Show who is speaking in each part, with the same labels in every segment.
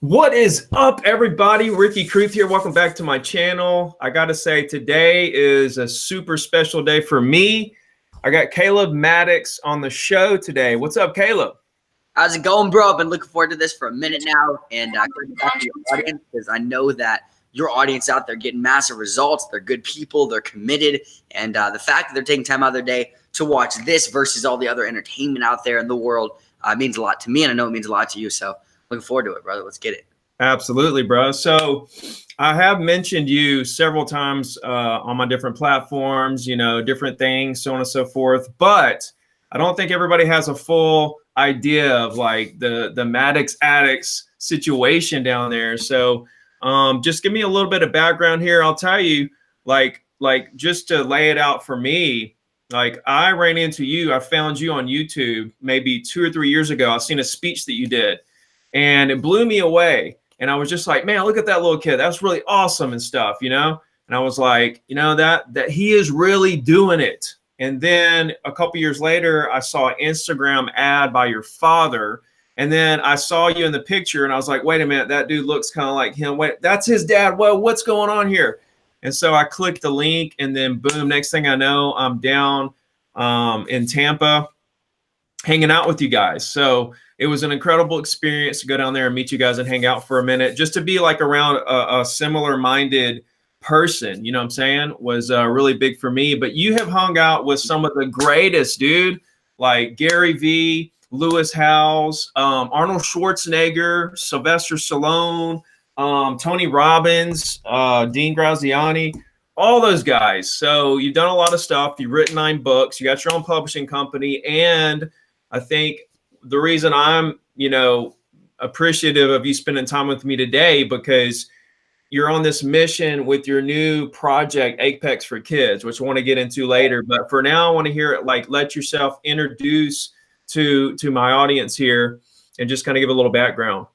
Speaker 1: What is up, everybody? Ricky Carruth here. Welcome back to my channel. I got to say, today is a super special day for me. I got Caleb Maddix on the show today. What's up, Caleb?
Speaker 2: How's it going, bro? I've been looking forward to this for a minute now, and your audience, because I know that your audience out there getting massive results. They're good people. They're committed, and the fact that they're taking time out of their day to watch this versus all the other entertainment out there in the world means a lot to me, and I know it means a lot to you. So looking forward to it, brother. Let's get it.
Speaker 1: Absolutely, bro. So I have mentioned you several times on my different platforms, you know, different things, so on and so forth. But I don't think everybody has a full idea of like the Maddix addicts situation down there. So just give me a little bit of background here. I'll tell you, like just to lay it out for me, like I ran into you. I found you on YouTube maybe 2 or 3 years ago. I've seen a speech that you did, and it blew me away. And I was just like, man, look at that little kid. That's really awesome and stuff, you know? And I was like, you know, that he is really doing it. And then a couple years later, I saw an Instagram ad by your father. And then I saw you in the picture and I was like, wait a minute, that dude looks kind of like him. Wait, that's his dad. Well, what's going on here? And so I clicked the link, and then boom, next thing I know, I'm down in Tampa hanging out with you guys. So it was an incredible experience to go down there and meet you guys and hang out for a minute, just to be like around a similar minded person, you know what I'm saying, was really big for me. But you have hung out with some of the greatest, dude, like Gary Vee, Lewis Howes, Arnold Schwarzenegger, Sylvester Stallone, Tony Robbins, Dean Graziani, all those guys. So you've done a lot of stuff. You've written 9 books. You got your own publishing company. And I think the reason I'm, you know, appreciative of you spending time with me today, because you're on this mission with your new project, Apex for Kids, which I want to get into later. But for now, I want to hear it, like, let yourself introduce to my audience here and just kind of give a little background.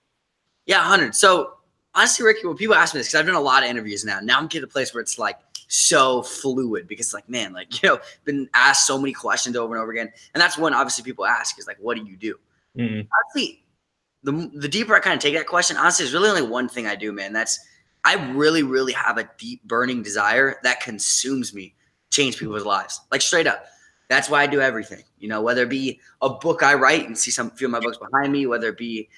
Speaker 2: Yeah, 100. So honestly, Ricky, when people ask me this, because I've done a lot of interviews now I'm getting to a place where it's like so fluid, because like, man, like, you know, been asked so many questions over and over again. And that's when obviously people ask is like, what do you do? Mm-hmm. Honestly, the deeper I kind of take that question, honestly, there's really only one thing I do, man. That's I really, really have a deep burning desire that consumes me, change people's lives, like straight up. That's why I do everything, you know, whether it be a book I write and see some few of my books behind me, whether it be,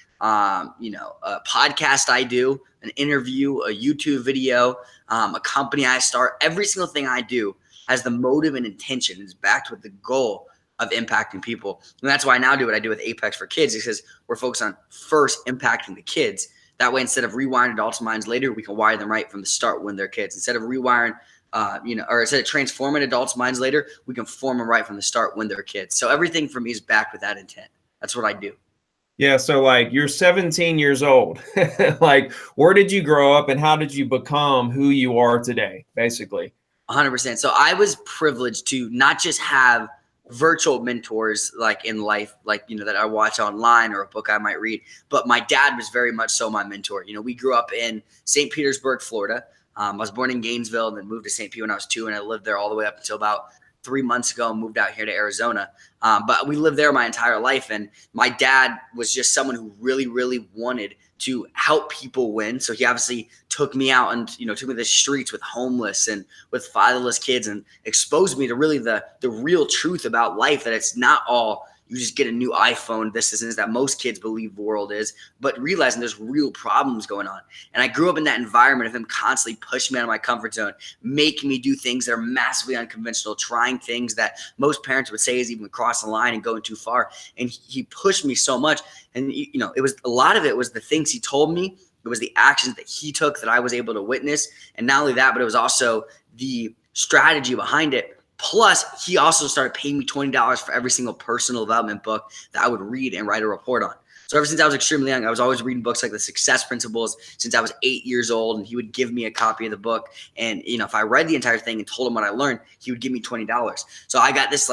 Speaker 2: you know, a podcast I do, an interview, a YouTube video, a company I start. Every single thing I do has the motive and intention is backed with the goal of impacting people. And that's why I now do what I do with Apex for Kids, because we're focused on first impacting the kids. That way, instead of rewiring adults' minds later, we can wire them right from the start when they're kids. Instead of rewiring, you know, or instead of transforming adults' minds later, we can form them right from the start when they're kids. So everything for me is backed with that intent. That's what I do.
Speaker 1: Yeah. So like, you're 17 years old. Like, where did you grow up and how did you become who you are today, basically?
Speaker 2: 100%. So I was privileged to not just have virtual mentors like in life, like, you know, that I watch online or a book I might read, but my dad was very much so my mentor. You know, we grew up in St. Petersburg, Florida. I was born in Gainesville and then moved to St. Pete when I was 2, and I lived there all the way up until about 3 months ago and moved out here to Arizona. But we lived there my entire life, and my dad was just someone who really, really wanted to help people win. So he obviously took me out and, you know, took me to the streets with homeless and with fatherless kids and exposed me to really the real truth about life, that it's not all you just get a new iPhone, this is that most kids believe the world is, but realizing there's real problems going on. And I grew up in that environment of him constantly pushing me out of my comfort zone, making me do things that are massively unconventional, trying things that most parents would say is even crossing the line and going too far. And he pushed me so much. And, you know, it was a lot of it was the things he told me. It was the actions that he took that I was able to witness. And not only that, but it was also the strategy behind it. Plus, he also started paying me $20 for every single personal development book that I would read and write a report on. So ever since I was extremely young, I was always reading books like The Success Principles since I was 8 years old, and he would give me a copy of the book. And, you know, if I read the entire thing and told him what I learned, he would give me $20. So I got this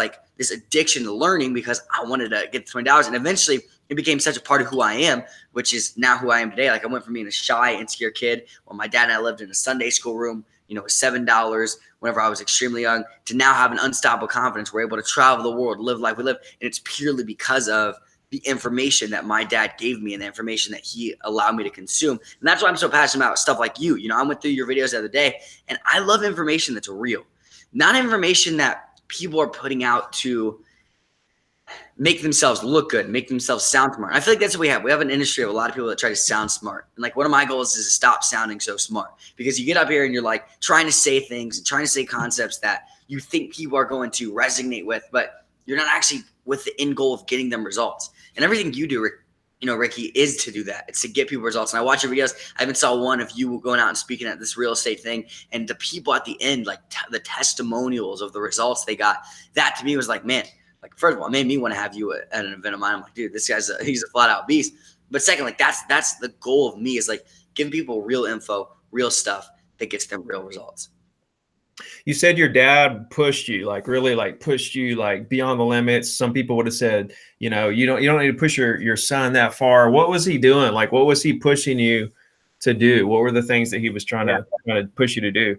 Speaker 2: addiction to learning because I wanted to get the $20. And eventually it became such a part of who I am, which is now who I am today. Like, I went from being a shy, insecure kid when my dad and I lived in a Sunday school room, you know, $7 whenever I was extremely young, to now have an unstoppable confidence. We're able to travel the world, live life we live. And it's purely because of the information that my dad gave me and the information that he allowed me to consume. And that's why I'm so passionate about stuff like you. You know, I went through your videos the other day, and I love information that's real, not information that people are putting out to make themselves look good, make themselves sound smart. I feel like that's what we have. We have an industry of a lot of people that try to sound smart. And like one of my goals is to stop sounding so smart, because you get up here and you're like trying to say things and trying to say concepts that you think people are going to resonate with, but you're not actually with the end goal of getting them results. And everything you do, Ricky, is to do that. It's to get people results. And I watch your videos. I even saw one of you going out and speaking at this real estate thing, and the people at the end, like the testimonials of the results they got, that to me was like, man, like, first of all, it made me want to have you at an event of mine. I'm like, dude, this guy's he's a flat out beast. But second, like that's the goal of me, is like giving people real info, real stuff that gets them real results.
Speaker 1: You said your dad pushed you, like really like pushed you like beyond the limits. Some people would have said, you know, you don't need to push your son that far. What was he doing? Like, what was he pushing you to do? What were the things that he was trying to push you to do?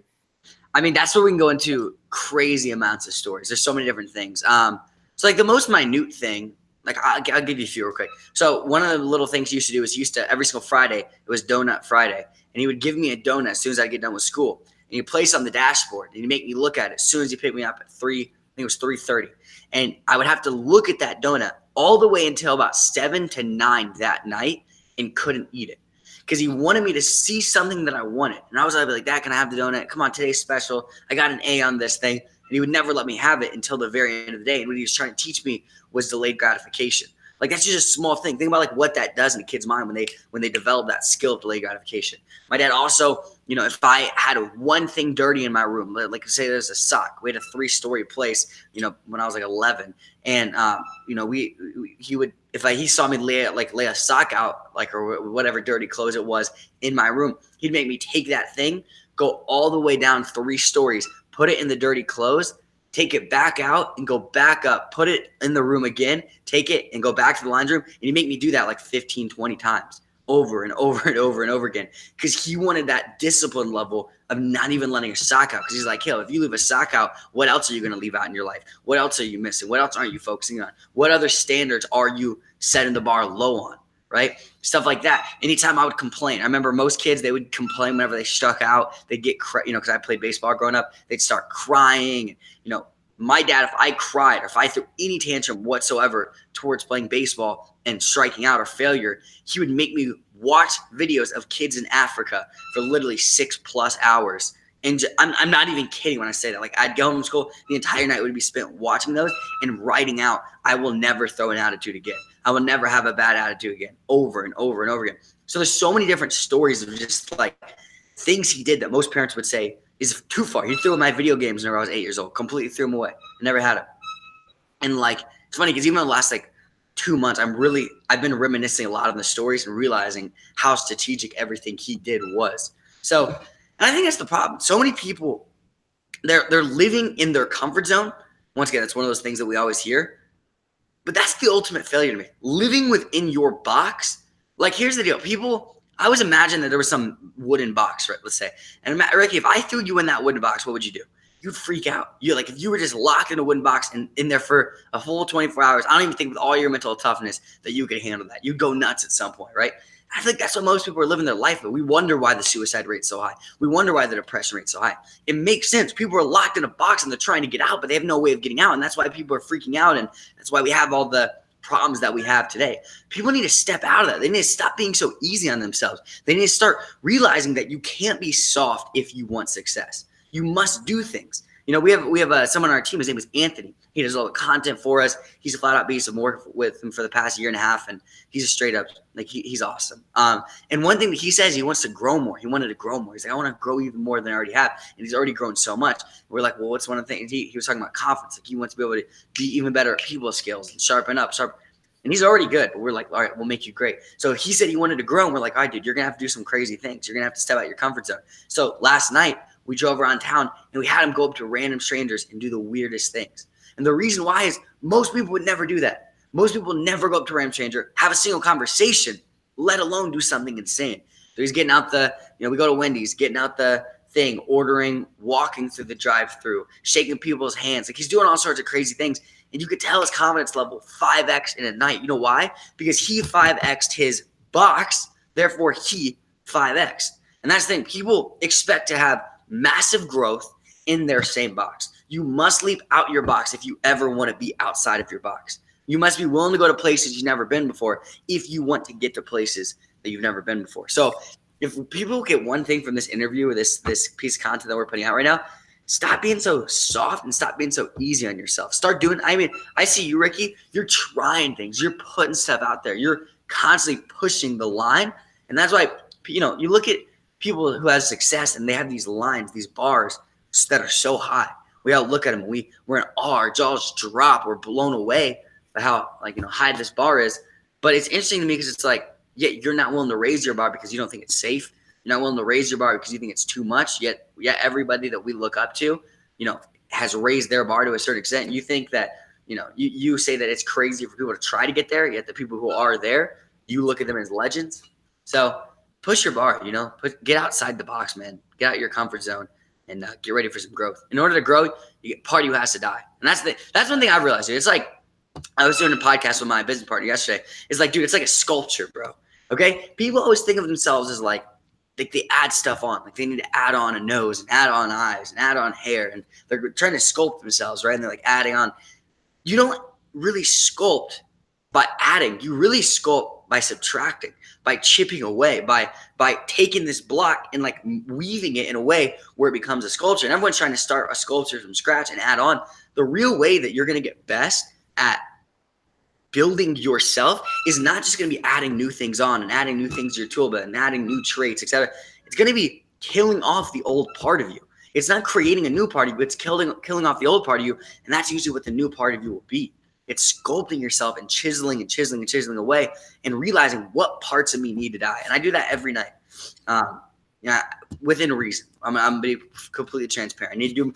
Speaker 2: I mean, that's where we can go into crazy amounts of stories. There's so many different things. So like the most minute thing, like I'll give you a few real quick. So one of the little things he used to do is he used to, every single Friday, it was Donut Friday. And he would give me a donut as soon as I get done with school. And he'd place it on the dashboard, and he'd make me look at it as soon as he picked me up at 3, I think it was 3:30. And I would have to look at that donut all the way until about 7 to 9 that night and couldn't eat it, because he wanted me to see something that I wanted. And I was like, Dad, can I have the donut? Come on, today's special. I got an A on this thing. And he would never let me have it until the very end of the day. And what he was trying to teach me was delayed gratification. Like, that's just a small thing. Think about like what that does in a kid's mind when they develop that skill of delayed gratification. My dad also, you know, if I had one thing dirty in my room, like say there's a sock, we had a 3-story place, you know, when I was like 11, and you know, he would, if he saw me lay a sock out, like, or whatever dirty clothes it was in my room, he'd make me take that thing, go all the way down 3 stories, put it in the dirty clothes, take it back out and go back up, put it in the room again, take it and go back to the laundry room. And he made me do that like 15, 20 times over and over and over and over again, because he wanted that discipline level of not even letting a sock out. Because he's like, if you leave a sock out, what else are you going to leave out in your life? What else are you missing? What else aren't you focusing on? What other standards are you setting the bar low on? Right? Stuff like that. Anytime I would complain, I remember most kids, they would complain whenever they struck out. They'd get, because I played baseball growing up, they'd start crying. You know, my dad, if I cried or if I threw any tantrum whatsoever towards playing baseball and striking out or failure, he would make me watch videos of kids in Africa for literally 6+ hours. And I'm not even kidding when I say that. Like, I'd go home from school, the entire night would be spent watching those and writing out, I will never throw an attitude again. I will never have a bad attitude again, over and over and over again. So there's so many different stories of just like things he did that most parents would say is too far. He threw my video games whenever I was 8 years old, completely threw them away. I never had them. And like, it's funny because even in the last like 2 months, I've been reminiscing a lot of the stories and realizing how strategic everything he did was. So, and I think that's the problem. So many people, they're living in their comfort zone. Once again, it's one of those things that we always hear. But that's the ultimate failure to me. Living within your box. Like, here's the deal. People, I always imagine that there was some wooden box, right? Let's say. And Ricky, if I threw you in that wooden box, what would you do? You'd freak out. You're like, if you were just locked in a wooden box and in there for a full 24 hours, I don't even think with all your mental toughness that you could handle that. You'd go nuts at some point, right? I think that's what most people are living their life, but we wonder why the suicide rate's so high. We wonder why the depression rate's so high. It makes sense. People are locked in a box and they're trying to get out, but they have no way of getting out. And that's why people are freaking out. And that's why we have all the problems that we have today. People need to step out of that. They need to stop being so easy on themselves. They need to start realizing that you can't be soft if you want success. You must do things. You know, we have someone on our team. His name is Anthony. He does all the content for us. He's a flat out beast. I've worked with him for the past 1.5 years, and he's a straight up, like, he's awesome. And one thing that he says, he wants to grow more. He wanted to grow more. He's like, I want to grow even more than I already have. And he's already grown so much. We're like, well, what's one of the things? He was talking about confidence. Like, he wants to be able to be even better at people skills and sharpen up. And he's already good, but we're like, all right, we'll make you great. So he said he wanted to grow, and we're like, all right, dude, you're going to have to do some crazy things. You're going to have to step out your comfort zone. So last night, we drove around town, and we had him go up to random strangers and do the weirdest things. And the reason why is most people would never do that. Most people never go up to a random stranger, have a single conversation, let alone do something insane. So he's getting out we go to Wendy's, getting out the thing, ordering, walking through the drive-thru, shaking people's hands. Like, he's doing all sorts of crazy things. And you could tell his confidence level 5x in a night. You know why? Because he 5x'd his box, therefore he 5x. And that's the thing. People expect to have massive growth in their same box. You must leap out your box if you ever want to be outside of your box. You must be willing to go to places you've never been before if you want to get to places that you've never been before. So if people get one thing from this interview or this piece of content that we're putting out right now, stop being so soft and stop being so easy on yourself. Start doing, I mean, I see you, Ricky, you're trying things. You're putting stuff out there. You're constantly pushing the line. And that's why, you know, you look at people who have success and they have these lines, these bars that are so high. We all look at them. We're in awe. Our jaws drop. We're blown away by how, like, you know, high this bar is. But it's interesting to me because it's like, yeah, you're not willing to raise your bar because you don't think it's safe. You're not willing to raise your bar because you think it's too much. Yet everybody that we look up to, you know, has raised their bar to a certain extent. And you think that, you know, you say that it's crazy for people to try to get there. Yet the people who are there, you look at them as legends. So push your bar, you know, get outside the box, man. Get out your comfort zone and get ready for some growth. In order to grow, part of you has to die. And that's one thing I've realized. Dude. It's like, I was doing a podcast with my business partner yesterday. It's like, dude, it's like a sculpture, bro. Okay? People always think of themselves as like they add stuff on. Like they need to add on a nose and add on eyes and add on hair. And they're trying to sculpt themselves, right? And they're like adding on. You don't really sculpt by adding. You really sculpt by subtracting, by chipping away, by taking this block and like weaving it in a way where it becomes a sculpture. And everyone's trying to start a sculpture from scratch and add on. The real way that you're going to get best at building yourself is not just going to be adding new things on and adding new things to your tool belt and adding new traits, etc. It's going to be killing off the old part of you. It's not creating a new part of you. It's killing off the old part of you. And that's usually what the new part of you will be. It's sculpting yourself and chiseling and chiseling and chiseling away and realizing what parts of me need to die. And I do that every night. Within reason. I'm being completely transparent. I need to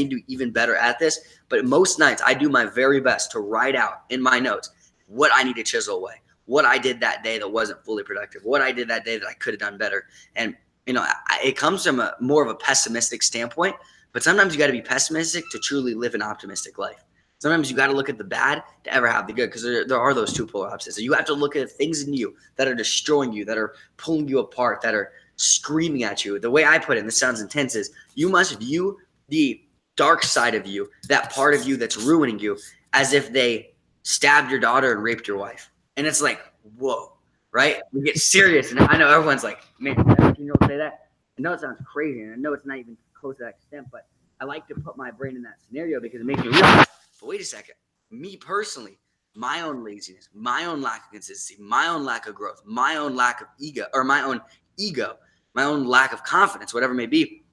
Speaker 2: do even better at this. But most nights I do my very best to write out in my notes what I need to chisel away, what I did that day that wasn't fully productive, what I did that day that I could have done better. And, you know, it comes from more of a pessimistic standpoint, but sometimes you got to be pessimistic to truly live an optimistic life. Sometimes you got to look at the bad to ever have the good, because there are those two polar opposites. So you have to look at things in you that are destroying you, that are pulling you apart, that are screaming at you. The way I put it, and this sounds intense, is you must view the dark side of you, that part of you that's ruining you, as if they stabbed your daughter and raped your wife. And it's like, whoa, right? We get serious. And I know everyone's like, man, 17-year-old say that? I know it sounds crazy, and I know it's not even close to that extent, but I like to put my brain in that scenario because it makes me realize, but wait a second, me personally, my own laziness, my own lack of consistency, my own lack of growth, my own lack of ego, my own lack of confidence, whatever it may be,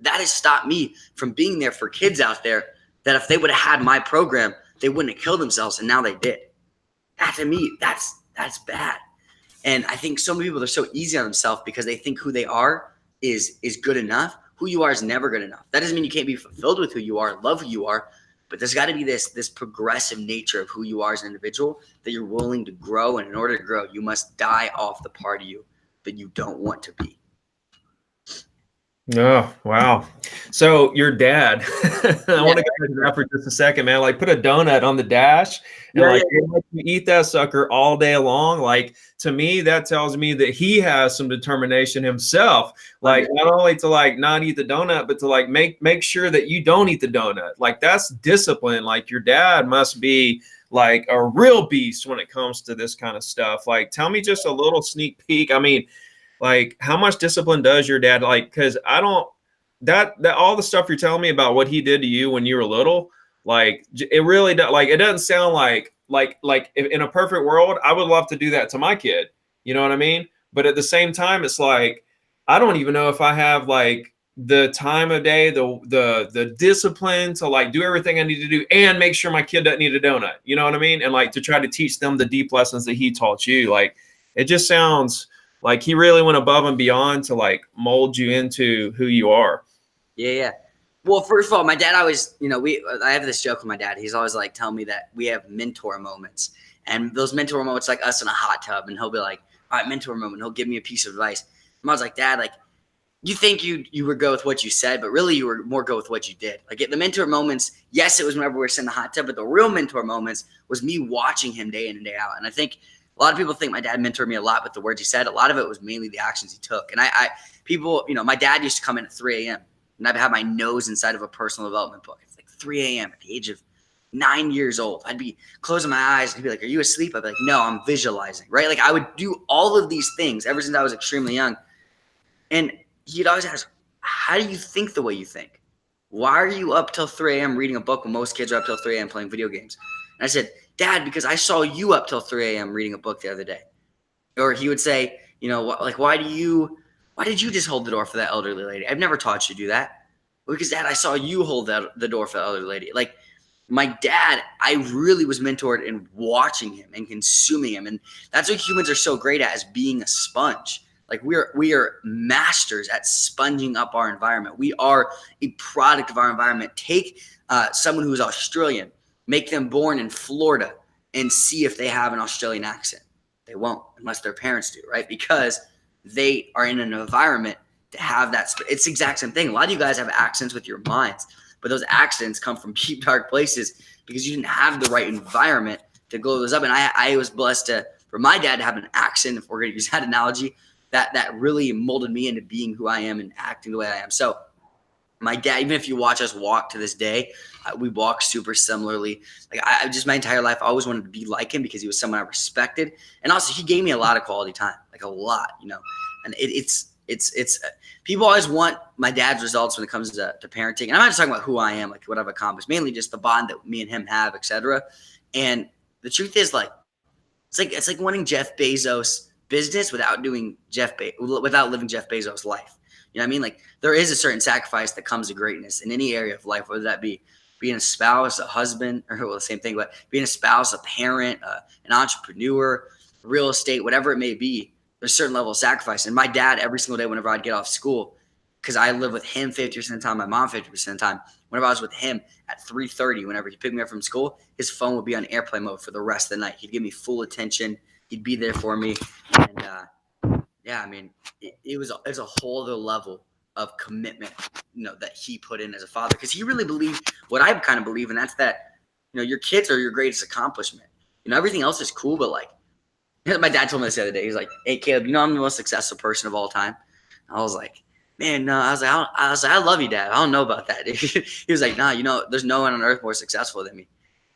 Speaker 2: that has stopped me from being there for kids out there that if they would have had my program, they wouldn't have killed themselves, and now they did. That to me, that's bad. And I think so many people are so easy on themselves because they think who they are is good enough. Who you are is never good enough. That doesn't mean you can't be fulfilled with who you are, love who you are, but there's got to be this progressive nature of who you are as an individual that you're willing to grow. And in order to grow, you must die off the part of you that you don't want to be.
Speaker 1: Oh, wow. So your dad, I want to go back to that for just a second, man. Like put a donut on the dash and you eat that sucker all day long. Like to me, that tells me that he has some determination himself. Like not only to like not eat the donut, but to like make sure that you don't eat the donut. Like that's discipline. Like your dad must be like a real beast when it comes to this kind of stuff. Like tell me just a little sneak peek. I mean, like how much discipline does your dad like? Because I don't that all the stuff you're telling me about what he did to you when you were little, like it really does. Like it doesn't sound like if in a perfect world, I would love to do that to my kid. You know what I mean? But at the same time, it's like I don't even know if I have like the time of day, the discipline to like do everything I need to do and make sure my kid doesn't need a donut. You know what I mean? And like to try to teach them the deep lessons that he taught you. Like it just sounds like he really went above and beyond to like mold you into who you are.
Speaker 2: Yeah. Well, first of all, my dad always, I have this joke with my dad. He's always like telling me that we have mentor moments, and those mentor moments like us in a hot tub, and he'll be like, all right, mentor moment. He'll give me a piece of advice. And I was like, Dad, like you think you would go with what you said, but really you were more go with what you did. Like the mentor moments, yes, it was whenever we were sitting in the hot tub, but the real mentor moments was me watching him day in and day out. And I think a lot of people think my dad mentored me a lot with the words he said. A lot of it was mainly the actions he took. And people, my dad used to come in at 3 a.m. and I'd have my nose inside of a personal development book. It's like 3 a.m. at the age of 9 years old. I'd be closing my eyes and he'd be like, "Are you asleep?" I'd be like, "No, I'm visualizing," right? Like I would do all of these things ever since I was extremely young. And he'd always ask, "How do you think the way you think? Why are you up till 3 a.m. reading a book when most kids are up till 3 a.m. playing video games?" And I said, "Dad, because I saw you up till 3 a.m. reading a book the other day." Or he would say, like, why did you just hold the door for that elderly lady? I've never taught you to do that. Because Dad, I saw you hold the door for the elderly lady. Like my dad, I really was mentored in watching him and consuming him. And that's what humans are so great at, is being a sponge. Like we are masters at sponging up our environment. We are a product of our environment. Take someone who is Australian, make them born in Florida, and see if they have an Australian accent. They won't, unless their parents do, right? Because they are in an environment to have that. It's the exact same thing. A lot of you guys have accents with your minds, but those accents come from deep, dark places because you didn't have the right environment to glow those up. And I was blessed for my dad to have an accent, if we're going to use that analogy, that really molded me into being who I am and acting the way I am. So my dad, even if you watch us walk to this day, we walk super similarly. Like I just my entire life, I always wanted to be like him because he was someone I respected. And also he gave me a lot of quality time, like a lot, and it's people always want my dad's results when it comes to parenting. And I'm not just talking about who I am, like what I've accomplished, mainly just the bond that me and him have, etc. And the truth is, like, it's like wanting Jeff Bezos' business without living Jeff Bezos' life. You know what I mean? Like there is a certain sacrifice that comes to greatness in any area of life, whether that be being a spouse, a husband, or the same thing, but being a spouse, a parent, an entrepreneur, real estate, whatever it may be. There's a certain level of sacrifice. And my dad, every single day whenever I'd get off school, because I live with him 50% of the time, my mom 50% of the time, whenever I was with him at 3:30, whenever he picked me up from school, his phone would be on airplane mode for the rest of the night. He'd give me full attention. He'd be there for me. And yeah, I mean, it's a whole other level of commitment, that he put in as a father, because he really believed what I kind of believe, and that's that, your kids are your greatest accomplishment. Everything else is cool, but like, my dad told me this the other day. He's like, "Hey, Caleb, I'm the most successful person of all time." I was like, "Man, no." I was like, "I love you, Dad. I don't know about that." He was like, "Nah, there's no one on earth more successful than me."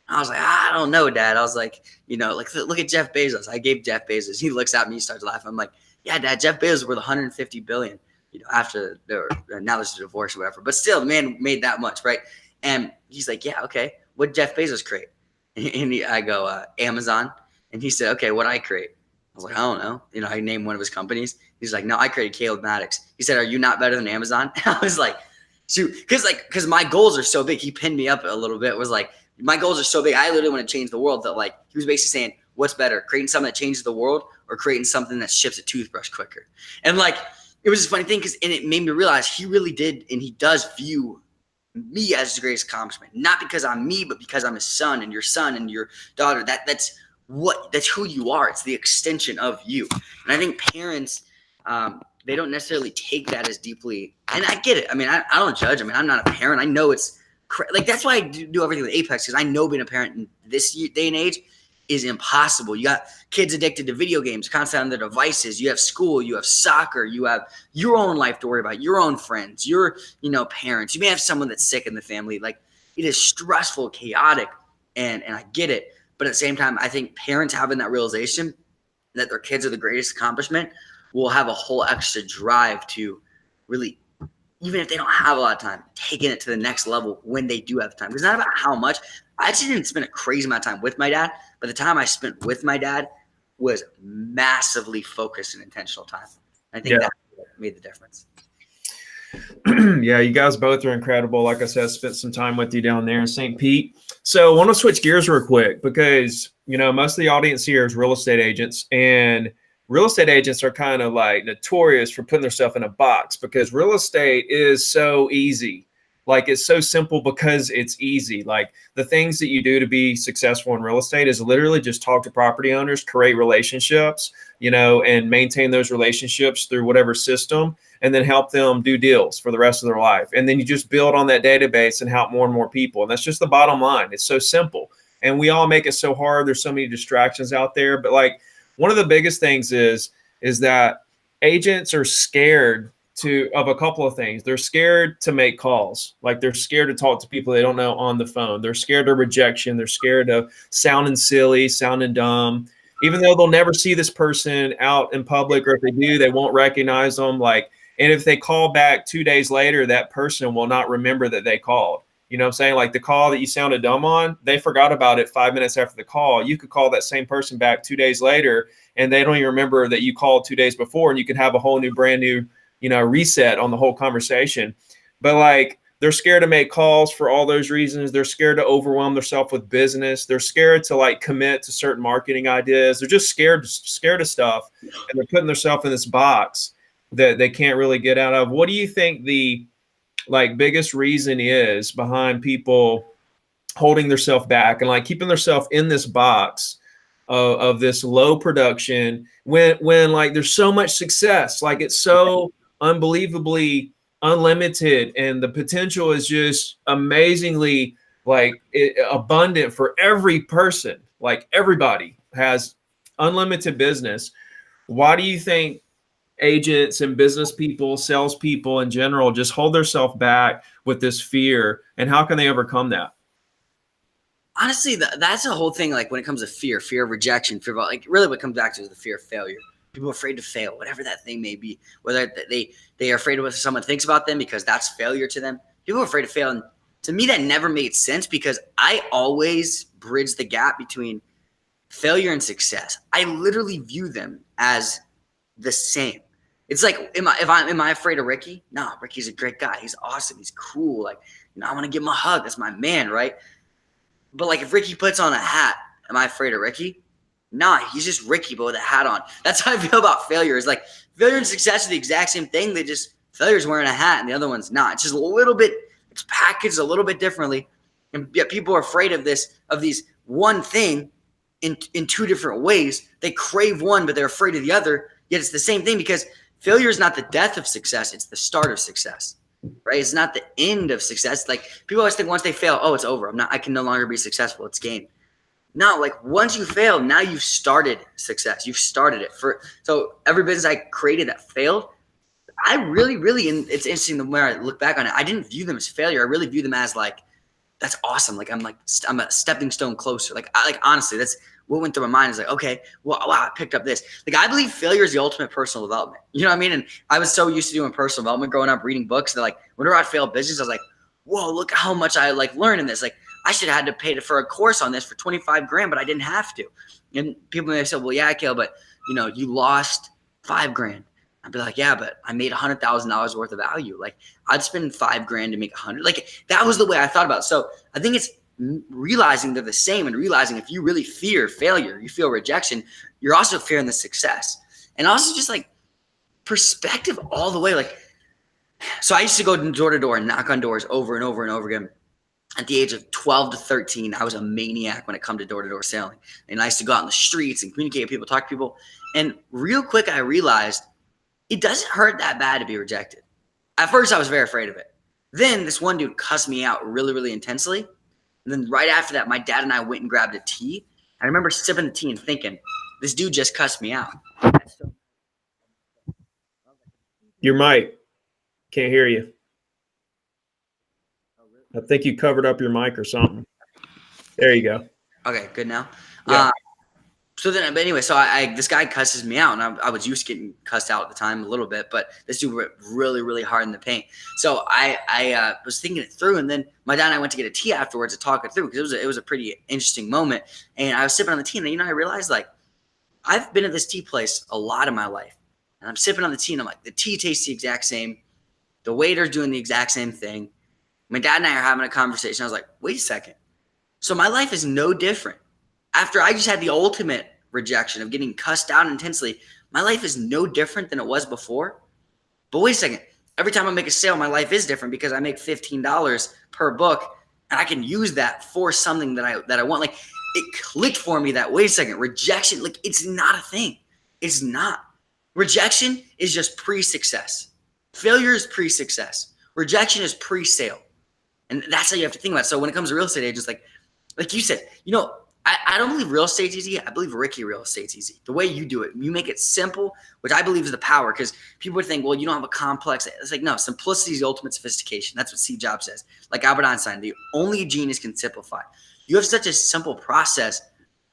Speaker 2: I was like, "I don't know, Dad." I was like, like look at Jeff Bezos. I gave Jeff Bezos. He looks at me, he starts laughing. I'm like, "Yeah, Dad, Jeff Bezos is worth 150 billion. After now there's a divorce or whatever, but still, the man made that much, right?" And he's like, "Yeah, okay. What did Jeff Bezos create?" And I go, "Amazon." And he said, "Okay, what I create?" I was like, "I don't know." I named one of his companies. He's like, "No, I created Caleb Maddix." He said, "Are you not better than Amazon?" And I was like, shoot, because my goals are so big. He pinned me up a little bit. Was like, my goals are so big. I literally want to change the world. That like he was basically saying, what's better, creating something that changes the world or creating something that ships a toothbrush quicker? And like, it was a funny thing and it made me realize he really did, and he does view me as his greatest accomplishment, not because I'm me, but because I'm his son and your daughter. That's who you are. It's the extension of you. And I think parents, they don't necessarily take that as deeply. And I get it. I mean, I don't judge. I mean, I'm not a parent. I know it's like, that's why I do everything with Apex, because I know being a parent in this day and age is impossible. You got kids addicted to video games, constantly on their devices. You have school, you have soccer, you have your own life to worry about, your own friends, your, parents. You may have someone that's sick in the family. Like, it is stressful, chaotic, and I get it. But at the same time, I think parents having that realization that their kids are the greatest accomplishment will have a whole extra drive to really, even if they don't have a lot of time, taking it to the next level when they do have time. Because it's not about how much. I actually didn't spend a crazy amount of time with my dad, but the time I spent with my dad was massively focused and intentional time. I think that made the difference.
Speaker 1: Yeah, you guys both are incredible. Like I said, I spent some time with you down there in St. Pete. So I want to switch gears real quick because, most of the audience here is real estate agents, and real estate agents are kind of like notorious for putting themselves in a box because real estate is so easy. Like, it's so simple because it's easy. Like, the things that you do to be successful in real estate is literally just talk to property owners, create relationships, and maintain those relationships through whatever system, and then help them do deals for the rest of their life. And then you just build on that database and help more and more people. And that's just the bottom line. It's so simple. And we all make it so hard. There's so many distractions out there. But like, one of the biggest things is that agents are scared of a couple of things. They're scared to make calls. Like, they're scared to talk to people they don't know on the phone. They're scared of rejection. They're scared of sounding silly, sounding dumb, even though they'll never see this person out in public, or if they do, they won't recognize them. Like, and if they call back 2 days later, that person will not remember that they called. You know what I'm saying? Like, the call that you sounded dumb on, they forgot about it 5 minutes after the call. You could call that same person back 2 days later, and they don't even remember that you called 2 days before, and you could have a whole new, brand new, reset on the whole conversation. But like, they're scared to make calls for all those reasons. They're scared to overwhelm themselves with business. They're scared to like commit to certain marketing ideas. They're just scared of stuff, and they're putting themselves in this box that they can't really get out of. What do you think the like biggest reason is behind people holding themselves back and like keeping themselves in this box of this low production when like there's so much success? Like, it's so unbelievably unlimited, and the potential is just amazingly like abundant for every person. Like, everybody has unlimited business. Why do you think agents and business people, salespeople in general, just hold themselves back with this fear, and how can they overcome that?
Speaker 2: Honestly, that's a whole thing. Like, when it comes to fear of rejection, fear of, like, really what it comes back to is the fear of failure. People are afraid to fail, whatever that thing may be, whether they are afraid of what someone thinks about them because that's failure to them. People are afraid to fail. And to me, that never made sense, because I always bridge the gap between failure and success. I literally view them as the same. It's like, am I afraid of Ricky? No, Ricky's a great guy. He's awesome. He's cool. Like, I want to give him a hug. That's my man, right? But like, if Ricky puts on a hat, am I afraid of Ricky? Nah, he's just Ricky, but with a hat on. That's how I feel about failure. It's like, failure and success are the exact same thing. Failure's wearing a hat and the other one's not. It's just a little bit, it's packaged a little bit differently. And yet people are afraid of these one thing in two different ways. They crave one, but they're afraid of the other. Yet it's the same thing, because failure is not the death of success. It's the start of success, right? It's not the end of success. Like, people always think once they fail, oh, it's over. I can no longer be successful. It's game. No, like, once you fail, now you've started success. You've started it. So every business I created that failed, I really, and it's interesting the more I look back on it, I didn't view them as failure. I really view them as like, that's awesome. Like, I'm a stepping stone closer. Like, honestly, that's what went through my mind is like, okay, well, wow, I picked up this. Like, I believe failure is the ultimate personal development. You know what I mean? And I was so used to doing personal development growing up, reading books, that like, whenever I failed business, I was like, whoa, look how much I like learned in this. Like, I should have had to pay for a course on this for $25,000, but I didn't have to. And people may say, well, yeah, Kale, but you lost $5,000. I'd be like, yeah, but I made $100,000 worth of value. Like, I'd spend $5,000 to make 100. Like, that was the way I thought about it. So I think it's realizing they're the same, and realizing if you really fear failure, you feel rejection, you're also fearing the success. And also just like perspective all the way. Like, so I used to go door to door and knock on doors over and over and over again. At the age of 12 to 13, I was a maniac when it come to door-to-door selling. And I used to go out in the streets and communicate with people, talk to people. And real quick, I realized it doesn't hurt that bad to be rejected. At first, I was very afraid of it. Then this one dude cussed me out really, really intensely. And then right after that, my dad and I went and grabbed a tea. I remember sipping the tea and thinking, this dude just cussed me out.
Speaker 1: Your mic. Can't hear you. I think you covered up your mic or something. There you go.
Speaker 2: Okay, good now.
Speaker 1: Yeah.
Speaker 2: So this guy cusses me out, and I was used to getting cussed out at the time a little bit, but this dude went really, really hard in the paint. So I was thinking it through, and then my dad and I went to get a tea afterwards to talk it through, because it was a pretty interesting moment. And I was sipping on the tea, and I realized, like, I've been at this tea place a lot in my life, and I'm sipping on the tea, and I'm like, the tea tastes the exact same. The waiter's doing the exact same thing. My dad and I are having a conversation. I was like, wait a second. So my life is no different. After I just had the ultimate rejection of getting cussed out intensely, my life is no different than it was before. But wait a second. every time I make a sale, my life is different because I make $15 per book, and I can use that for something that I want. Like, it clicked for me that, wait a second, rejection, like, it's not a thing. It's not. Rejection is just pre-success. Failure is pre-success. Rejection is pre-sale. And that's how you have to think about it. So when it comes to real estate agents, like you said, you know, I don't believe real estate's easy. I believe Ricky real estate's easy. The way you do it, you make it simple, which I believe is the power, because people would think, well, you don't have a complex. It's like, no, simplicity is the ultimate sophistication. That's what Steve Jobs says. Like Albert Einstein, the only genius can simplify. You have such a simple process.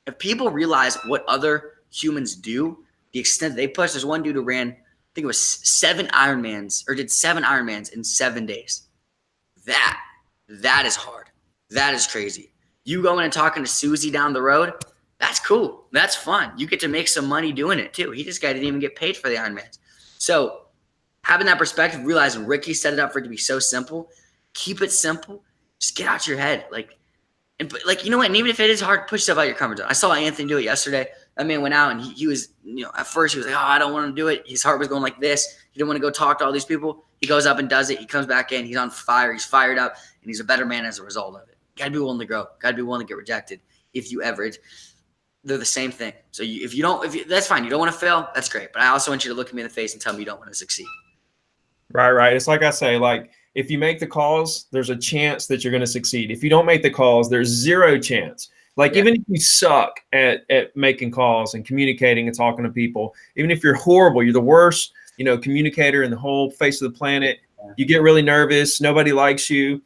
Speaker 2: If people realize what other humans do, the extent they push, there's one dude who ran, I think it was 7 Ironmans, or did 7 Ironmans in 7 days. That is hard. That is crazy. You going and talking to Susie down the road, that's cool. That's fun. You get to make some money doing it too. This guy didn't even get paid for the Ironmans. So having that perspective, realizing Ricky set it up for it to be so simple, keep it simple. Just get out your head. Like, you know what? And even if it is hard, push yourself out your comfort zone. I saw Anthony do it yesterday. That man went out and he was, you know, at first he was like, oh, I don't want to do it. His heart was going like this. He didn't want to go talk to all these people. He goes up and does it. He comes back in. He's on fire. He's fired up, and he's a better man as a result of it. Got to be willing to grow. Got to be willing to get rejected. If you ever, they're the same thing. So that's fine. You don't want to fail. That's great. But I also want you to look at me in the face and tell me you don't want to succeed.
Speaker 1: Right. It's like I say, like, if you make the calls, there's a chance that you're going to succeed. If you don't make the calls, there's 0 chance. Like, even if you suck at making calls and communicating and talking to people, even if you're horrible, you're the worst, you know, communicator in the whole face of the planet, you get really nervous. Nobody likes you.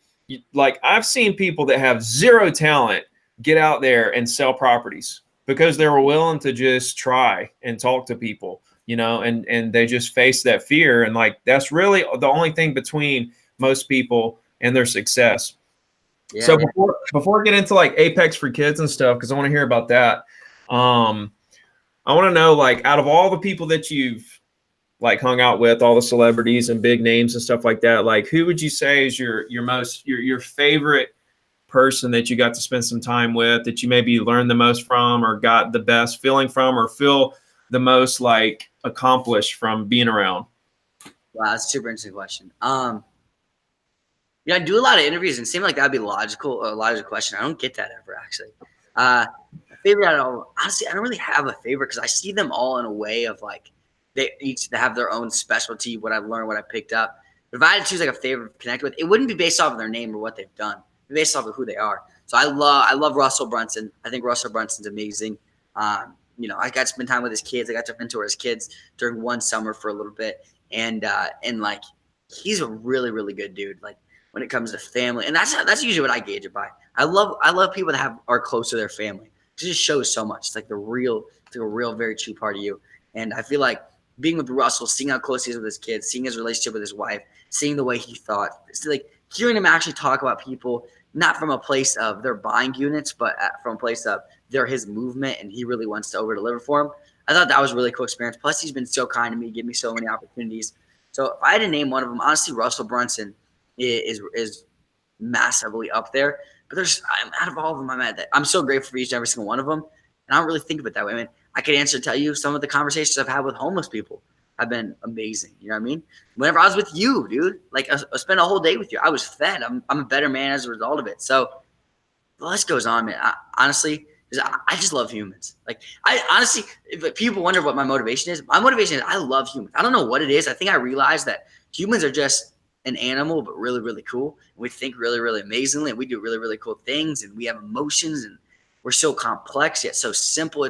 Speaker 1: Like, I've seen people that have 0 talent get out there and sell properties because they were willing to just try and talk to people, you know, and they just face that fear. And like, that's really the only thing between most people and their success. Yeah, so before we get into like Apex for kids and stuff, because I want to hear about that. I want to know, like, out of all the people that you've like hung out with, all the celebrities and big names and stuff like that, like, who would you say is your favorite person that you got to spend some time with, that you maybe learned the most from, or got the best feeling from, or feel the most like accomplished from being around?
Speaker 2: Wow, that's a super interesting question. Yeah, I do a lot of interviews, and it seemed like that'd be a logical question. I don't get that ever, actually. Favorite, honestly, I don't really have a favorite, because I see them all in a way of like, they each have their own specialty, what I've learned, what I picked up. But if I had to choose like a favorite to connect with, it wouldn't be based off of their name or what they've done. It'd be based off of who they are. So I love Russell Brunson. I think Russell Brunson's amazing. You know, I got to spend time with his kids. I got to mentor his kids during one summer for a little bit, and like, he's a really, really good dude. Like, when it comes to family, and that's usually what I gauge it by. I love people that are close to their family. It just shows so much. It's like a real, very true part of you. And I feel like being with Russell, seeing how close he is with his kids, seeing his relationship with his wife, seeing the way he thought, it's like hearing him actually talk about people, not from a place of they're buying units, but from a place of they're his movement, and he really wants to over deliver for him. I thought that was a really cool experience. Plus, he's been so kind to me, give me so many opportunities. So if I had to name one of them, honestly, Russell Brunson is massively up there. But out of all of them, I'm so grateful for each and every single one of them. And I don't really think of it that way. I mean, I could tell you some of the conversations I've had with homeless people have been amazing. You know what I mean? Whenever I was with you, dude, like I spent a whole day with you, I was fed. I'm a better man as a result of it. So the list goes on, man. Honestly, I just love humans. Like, I honestly, if people wonder what my motivation is, I love humans. I don't know what it is. I think I realized that humans are just an animal, but really, really cool. And we think really, really amazingly, and we do really, really cool things, and we have emotions, and we're so complex yet so simple.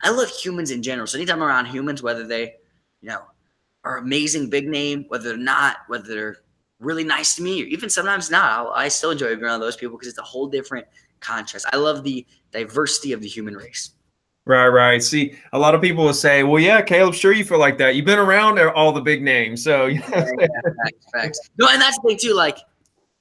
Speaker 2: I love humans in general. So anytime I'm around humans, whether they, you know, are amazing, big name, whether they're not, whether they're really nice to me, or even sometimes not, I still enjoy being around those people because it's a whole different contrast. I love the diversity of the human race.
Speaker 1: Right. See, a lot of people will say, well, yeah, Caleb, sure you feel like that. You've been around all the big names. So
Speaker 2: facts. No, and that's the thing too. Like,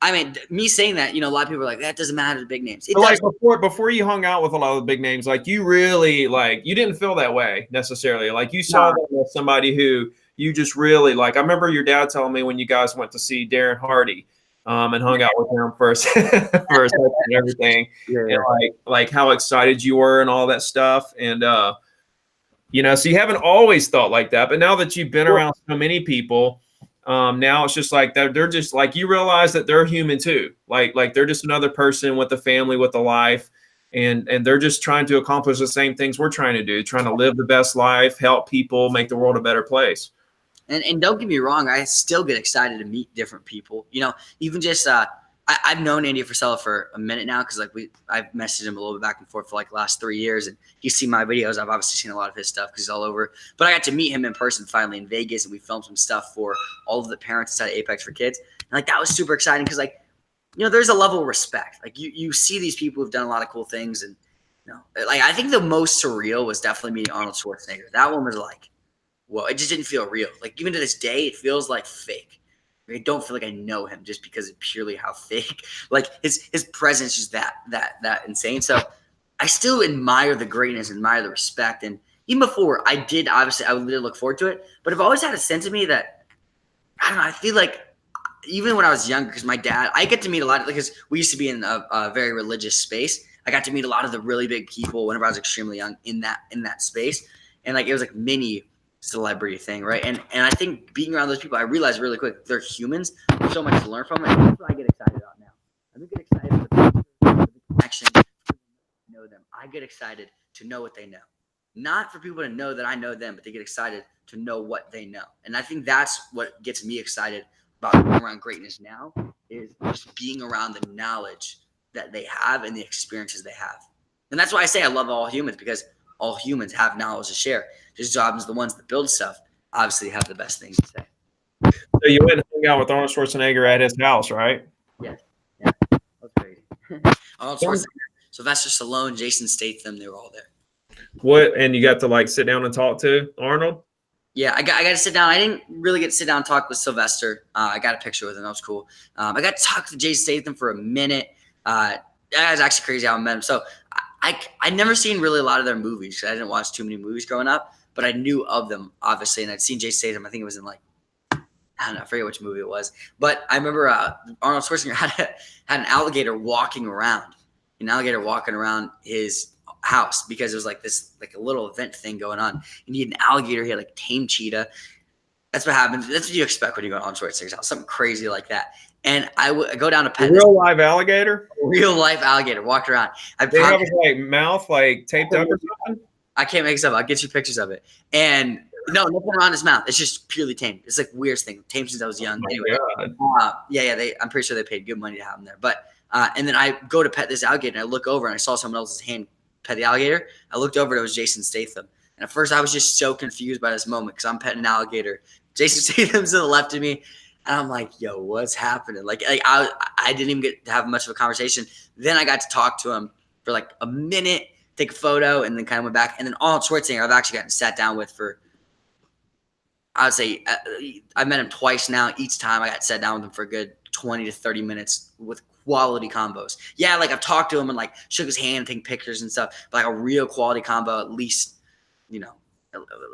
Speaker 2: I mean, me saying that, you know, a lot of people are like, that doesn't matter to big names. It
Speaker 1: like before you hung out with a lot of the big names, like you really you didn't feel that way necessarily. Like you saw them as somebody who you just really like. I remember your dad telling me when you guys went to see Darren Hardy and hung out with him first and everything. Yeah. And like how excited you were and all that stuff. And, you know, so you haven't always thought like that. But now that you've been around so many people, Now it's just like they're just like, you realize that they're human too. Like they're just another person with a family, with a life. And they're just trying to accomplish the same things we're trying to do, trying to live the best life, help people, make the world a better place.
Speaker 2: And don't get me wrong, I still get excited to meet different people. You know, even just I've known Andy Frisella for a minute now, because like I've messaged him a little bit back and forth for like the last 3 years, and he's seen my videos. I've obviously seen a lot of his stuff because he's all over. But I got to meet him in person finally in Vegas, and we filmed some stuff for all of the parents inside of Apex for Kids. And like that was super exciting because like, you know, there's a level of respect. Like you see these people who've done a lot of cool things, and you know, like I think the most surreal was definitely meeting Arnold Schwarzenegger. That one was like, whoa, it just didn't feel real. Like even to this day, it feels like fake. I don't feel like I know him just because of purely how fake. Like his presence is that insane. So I still admire the greatness, admire the respect, and even before I did, obviously I would really look forward to it. But I've always had a sense of me that I don't know. I feel like even when I was younger, because my dad, I get to meet a lot of, because we used to be in a very religious space. I got to meet a lot of the really big people whenever I was extremely young in that space, and like it was like mini celebrity thing, right? And I think being around those people, I realized really quick they're humans. There's so much to learn from, and that's what I get excited about now. I don't get excited for the connection, to know them. I get excited to know what they know, not for people to know that I know them, but they get excited to know what they know. And I think that's what gets me excited about being around greatness now, is just being around the knowledge that they have and the experiences they have. And that's why I say I love all humans, because all humans have knowledge to share. Just jobs, the ones that build stuff, obviously have the best things to say.
Speaker 1: So you went and hung out with Arnold Schwarzenegger at his house, right?
Speaker 2: Yes. Yeah. That's crazy. Arnold Schwarzenegger, Sylvester Stallone, Jason Statham, they were all there.
Speaker 1: What, and you got to like sit down and talk to Arnold?
Speaker 2: Yeah, I got to sit down. I didn't really get to sit down and talk with Sylvester. I got a picture with him. That was cool. I got to talk to Jason Statham for a minute. That was actually crazy how I met him. So I'd never seen really a lot of their movies. I didn't watch too many movies growing up, but I knew of them, obviously. And I'd seen Jason Statham. I think it was in like, I don't know, I forget which movie it was. But I remember Arnold Schwarzenegger had an alligator walking around. An alligator walking around his house, because it was like this, like a little event thing going on. And he had an alligator. He had like tame cheetah. That's what happens. That's what you expect when you go to Arnold Schwarzenegger's house. Something crazy like that. And I go down to pet
Speaker 1: real live alligator.
Speaker 2: Real life alligator walked around.
Speaker 1: They have his like mouth like taped up or something.
Speaker 2: I can't make this up. I'll get you pictures of it. And no, nothing around his mouth. It's just purely tamed. It's like weirdest thing. Tamed since I was young. Anyway, yeah. I'm pretty sure they paid good money to have him there. But and then I go to pet this alligator, and I look over and I saw someone else's hand pet the alligator. I looked over, and it was Jason Statham. And at first, I was just so confused by this moment, because I'm petting an alligator. Jason Statham's to the left of me. And I'm like, yo, what's happening? Like I didn't even get to have much of a conversation. Then I got to talk to him for like a minute, take a photo, and then kind of went back. And then Arnold Schwarzenegger, I've actually gotten sat down with for, I would say, I've met him twice now. Each time I got sat down with him for a good 20 to 30 minutes with quality combos. Yeah, like I've talked to him and like shook his hand and taken pictures and stuff. But like a real quality combo, at least, you know,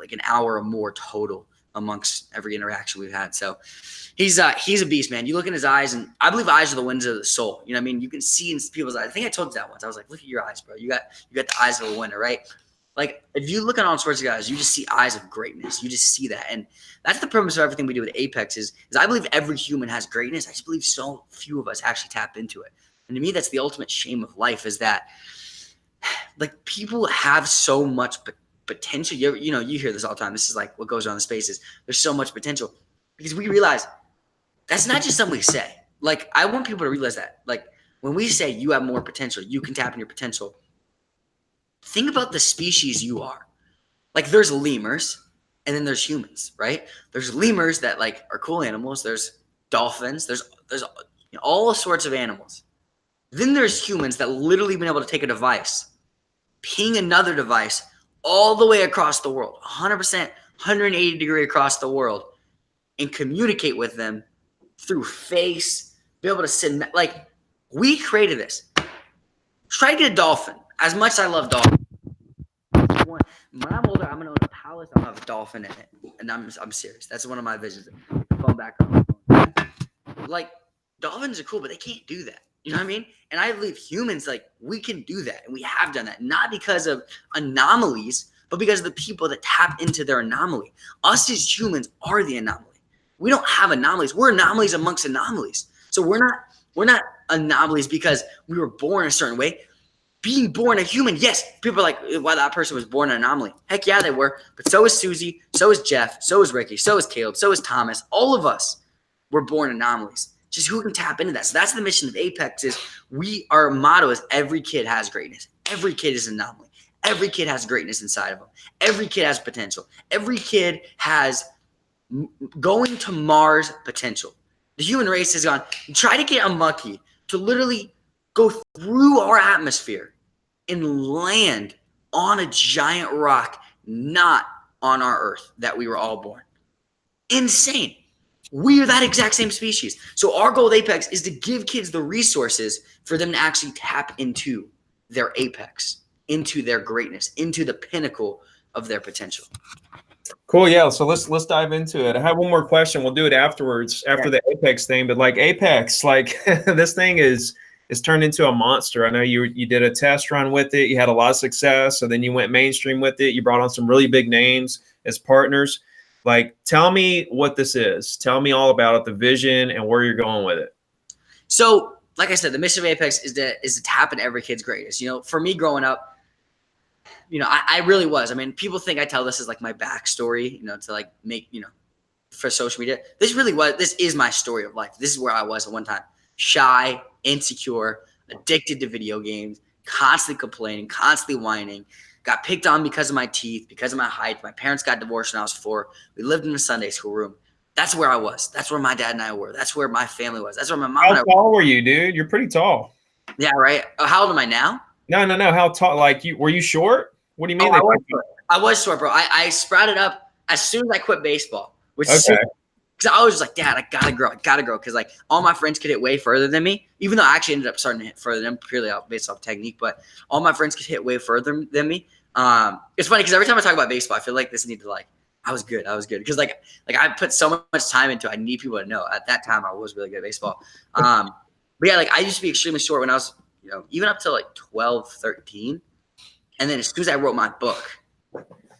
Speaker 2: like an hour or more total amongst every interaction we've had. So he's a beast, man. You look in his eyes, and I believe eyes are the windows of the soul. You know what I mean? You can see in people's eyes. I think I told you that once. I was like, look at your eyes, bro. You got the eyes of a winner, right? Like if you look at Arnold Schwarzenegger's eyes, you just see eyes of greatness. You just see that. And that's the purpose of everything we do with Apex is I believe every human has greatness. I just believe so few of us actually tap into it. And to me, that's the ultimate shame of life, is that like people have so much potential. You hear this all the time. This is like what goes on in the spaces. There's so much potential, because we realize that's not just something we say. Like I want people to realize that. Like when we say you have more potential, you can tap in your potential. Think about the species you are. Like there's lemurs, and then there's humans, right? There's lemurs that like are cool animals. There's dolphins. There's all sorts of animals. Then there's humans that literally been able to take a device, ping another device all the way across the world, 100%, 180 degree across the world, and communicate with them through face, be able to send, like we created this. Try to get a dolphin. As much as I love dolphins, when I'm older, I'm gonna own a palace. I'm gonna have a dolphin in it, and I'm serious. That's one of my visions. Phone back on. Like dolphins are cool, but they can't do that. You know what I mean? And I believe humans, like we can do that, and we have done that, not because of anomalies, but because of the people that tap into their anomaly. Us as humans are the anomaly. We don't have anomalies. We're anomalies amongst anomalies. So we're not anomalies because we were born a certain way. Being born a human, yes, people are like, well, that person was born an anomaly. Heck yeah, they were. But so is Susie, so is Jeff, so is Ricky, so is Caleb, so is Thomas. All of us were born anomalies. Just who can tap into that? So that's the mission of Apex is our motto is every kid has greatness. Every kid is an anomaly. Every kid has greatness inside of them. Every kid has potential. Every kid has going to Mars potential. The human race has gone, try to get a monkey to literally go through our atmosphere and land on a giant rock, not on our Earth that we were all born. Insane. We are that exact same species. So our goal with Apex is to give kids the resources for them to actually tap into their apex, into their greatness, into the pinnacle of their potential.
Speaker 1: Cool. Yeah. So let's dive into it. I have one more question. We'll do it afterwards, after the Apex thing. But like Apex, like this thing is turned into a monster. I know you did a test run with it. You had a lot of success. So then you went mainstream with it. You brought on some really big names as partners. Like, tell me what this is. Tell me all about it, the vision and where you're going with it.
Speaker 2: So, like I said, the mission of Apex is to tap into every kid's greatness. You know, for me growing up, you know, I really was. I mean, people think I tell this as like my backstory, you know, to like make, you know, for social media. This is my story of life. This is where I was at one time. Shy, insecure, addicted to video games, constantly complaining, constantly whining, got picked on because of my teeth, because of my height. My parents got divorced when I was 4. We lived in a Sunday school room. That's where I was. That's where my dad and I were. That's where my family was. That's where my mom and I were.
Speaker 1: How tall were you, dude? You're pretty tall.
Speaker 2: Yeah, right. How old am I now?
Speaker 1: No. How tall? Like, were you short? What do you mean?
Speaker 2: I was short, bro. I sprouted up as soon as I quit baseball, which is
Speaker 1: okay.
Speaker 2: Because I was just like, Dad, I gotta grow. Because like all my friends could hit way further than me, even though I actually ended up starting to hit further than them purely based off technique. But all my friends could hit way further than me. It's funny because every time I talk about baseball, I feel like this need to like, I was good. Because like I put so much time into it. I need people to know. At that time, I was really good at baseball. But yeah, like I used to be extremely short when I was, you know, even up to like 12, 13. And then as soon as I wrote my book,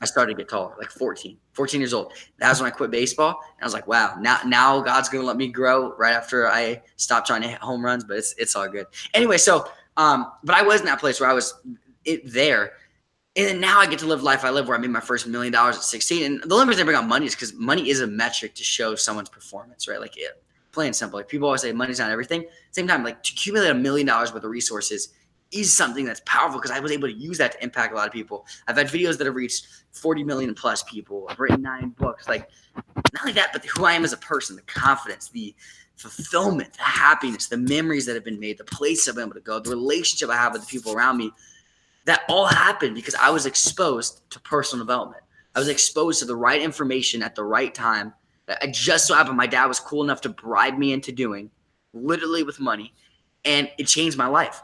Speaker 2: I started to get taller, like 14 years old. That was when I quit baseball. And I was like, wow, now God's going to let me grow right after I stopped trying to hit home runs, but it's all good. Anyway, so, but I was in that place where I was there. And then now I get to live life I live where I made my first $1 million at 16. And the only reason I bring up money is because money is a metric to show someone's performance, right? Like plain and simple. Like people always say money's not everything. Same time, like to accumulate $1 million worth of resources is something that's powerful because I was able to use that to impact a lot of people. I've had videos that have reached 40 million plus people. I've written 9 books. Like not only that, but who I am as a person, the confidence, the fulfillment, the happiness, the memories that have been made, the place I've been able to go, the relationship I have with the people around me. That all happened because I was exposed to personal development. I was exposed to the right information at the right time. I just so happened my dad was cool enough to bribe me into doing, literally with money, and it changed my life.